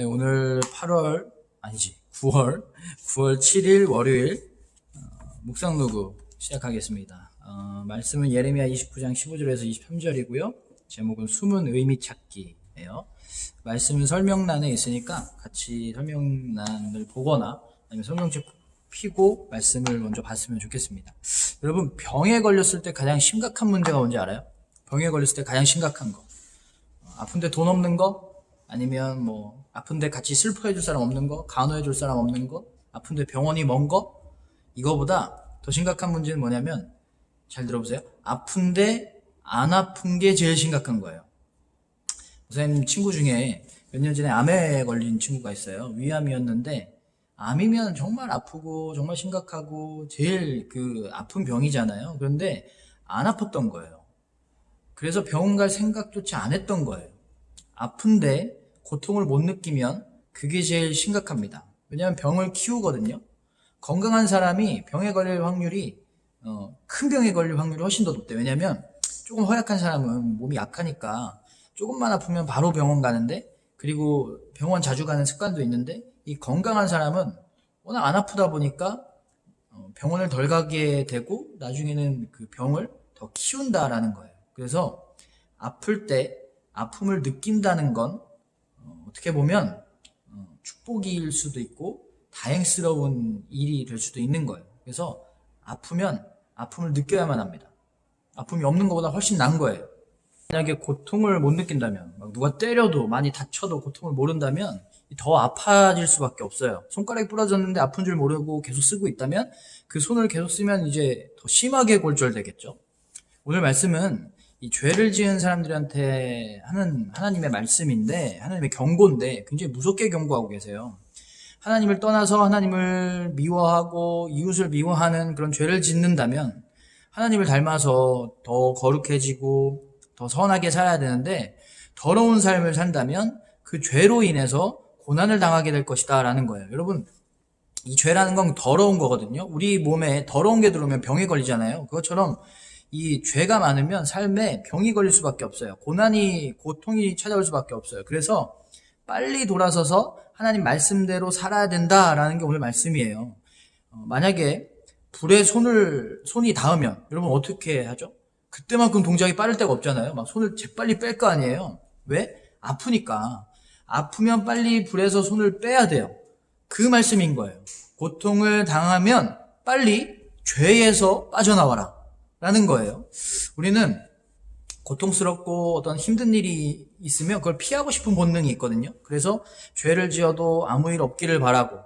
네, 오늘 9월 7일 월요일 묵상로그 시작하겠습니다. 말씀은 예레미야 29장 15절에서 23절이고요. 제목은 숨은 의미 찾기예요. 말씀은 설명란에 있으니까 같이 설명란을 보거나 아니면 성경책 피고 말씀을 먼저 봤으면 좋겠습니다. 여러분, 병에 걸렸을 때 가장 심각한 문제가 뭔지 알아요? 병에 걸렸을 때 가장 심각한 거. 아픈데 돈 없는 거? 아니면 아픈데 같이 슬퍼해줄 사람 없는 거? 간호해줄 사람 없는 거? 아픈데 병원이 먼 거? 이거보다 더 심각한 문제는 뭐냐면, 잘 들어보세요. 아픈데 안 아픈 게 제일 심각한 거예요. 선생님 친구 중에 몇 년 전에 암에 걸린 친구가 있어요. 위암이었는데, 암이면 정말 아프고 정말 심각하고 제일 아픈 병이잖아요. 그런데 안 아팠던 거예요. 그래서 병원 갈 생각조차 안 했던 거예요. 아픈데 고통을 못 느끼면 그게 제일 심각합니다. 왜냐하면 병을 키우거든요. 건강한 사람이 병에 걸릴 확률이 큰 병에 걸릴 확률이 훨씬 더 높대요. 왜냐하면 조금 허약한 사람은 몸이 약하니까 조금만 아프면 바로 병원 가는데, 그리고 병원 자주 가는 습관도 있는데, 이 건강한 사람은 워낙 안 아프다 보니까 병원을 덜 가게 되고 나중에는 그 병을 더 키운다라는 거예요. 그래서 아플 때 아픔을 느낀다는 건 어떻게 보면 축복일 수도 있고 다행스러운 일이 될 수도 있는 거예요. 그래서 아프면 아픔을 느껴야만 합니다. 아픔이 없는 것보다 훨씬 나은 거예요. 만약에 고통을 못 느낀다면, 누가 때려도 많이 다쳐도 고통을 모른다면 더 아파질 수밖에 없어요. 손가락이 부러졌는데 아픈 줄 모르고 계속 쓰고 있다면, 그 손을 계속 쓰면 이제 더 심하게 골절되겠죠. 오늘 말씀은 이 죄를 지은 사람들한테 하는 하나님의 말씀인데, 하나님의 경고인데 굉장히 무섭게 경고하고 계세요. 하나님을 떠나서 하나님을 미워하고 이웃을 미워하는 그런 죄를 짓는다면 하나님을 닮아서 더 거룩해지고 더 선하게 살아야 되는데, 더러운 삶을 산다면 그 죄로 인해서 고난을 당하게 될 것이다 라는 거예요. 여러분, 이 죄라는 건 더러운 거거든요. 우리 몸에 더러운 게 들어오면 병에 걸리잖아요. 그것처럼 이 죄가 많으면 삶에 병이 걸릴 수밖에 없어요. 고통이 찾아올 수밖에 없어요. 그래서 빨리 돌아서서 하나님 말씀대로 살아야 된다라는 게 오늘 말씀이에요. 만약에 불에 손이 닿으면 여러분 어떻게 하죠? 그때만큼 동작이 빠를 데가 없잖아요. 막 손을 재빨리 뺄 거 아니에요. 왜? 아프니까. 아프면 빨리 불에서 손을 빼야 돼요. 그 말씀인 거예요. 고통을 당하면 빨리 죄에서 빠져나와라 라는 거예요. 우리는 고통스럽고 어떤 힘든 일이 있으면 그걸 피하고 싶은 본능이 있거든요. 그래서 죄를 지어도 아무 일 없기를 바라고,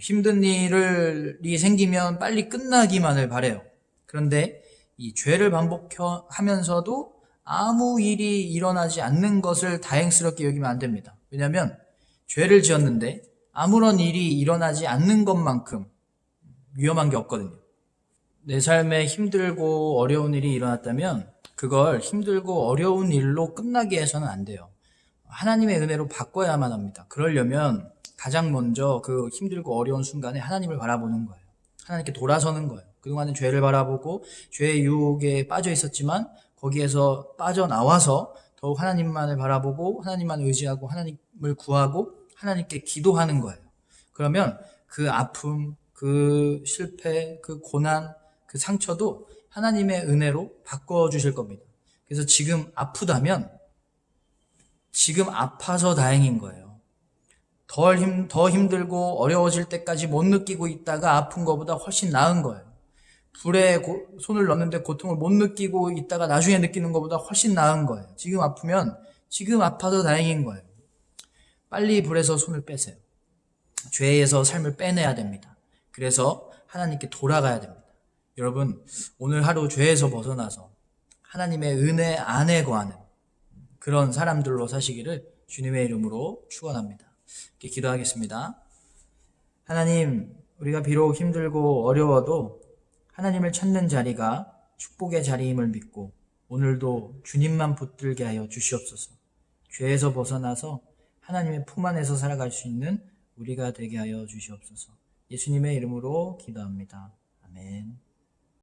힘든 일이 생기면 빨리 끝나기만을 바라요. 그런데 이 죄를 반복하면서도 아무 일이 일어나지 않는 것을 다행스럽게 여기면 안 됩니다. 왜냐하면 죄를 지었는데 아무런 일이 일어나지 않는 것만큼 위험한 게 없거든요. 내 삶에 힘들고 어려운 일이 일어났다면 그걸 힘들고 어려운 일로 끝나게 해서는 안 돼요. 하나님의 은혜로 바꿔야만 합니다. 그러려면 가장 먼저 그 힘들고 어려운 순간에 하나님을 바라보는 거예요. 하나님께 돌아서는 거예요. 그동안은 죄를 바라보고 죄의 유혹에 빠져 있었지만 거기에서 빠져나와서 더욱 하나님만을 바라보고 하나님만 의지하고 하나님을 구하고 하나님께 기도하는 거예요. 그러면 그 아픔, 그 실패, 그 고난, 그 상처도 하나님의 은혜로 바꿔주실 겁니다. 그래서 지금 아프다면 지금 아파서 다행인 거예요. 더 힘들고 어려워질 때까지 못 느끼고 있다가 아픈 것보다 훨씬 나은 거예요. 불에 손을 넣는데 고통을 못 느끼고 있다가 나중에 느끼는 것보다 훨씬 나은 거예요. 지금 아프면 지금 아파서 다행인 거예요. 빨리 불에서 손을 빼세요. 죄에서 삶을 빼내야 됩니다. 그래서 하나님께 돌아가야 됩니다. 여러분, 오늘 하루 죄에서 벗어나서 하나님의 은혜 안에 거하는 그런 사람들로 사시기를 주님의 이름으로 축원합니다. 이렇게 기도하겠습니다. 하나님, 우리가 비록 힘들고 어려워도 하나님을 찾는 자리가 축복의 자리임을 믿고 오늘도 주님만 붙들게 하여 주시옵소서. 죄에서 벗어나서 하나님의 품 안에서 살아갈 수 있는 우리가 되게 하여 주시옵소서. 예수님의 이름으로 기도합니다. 아멘.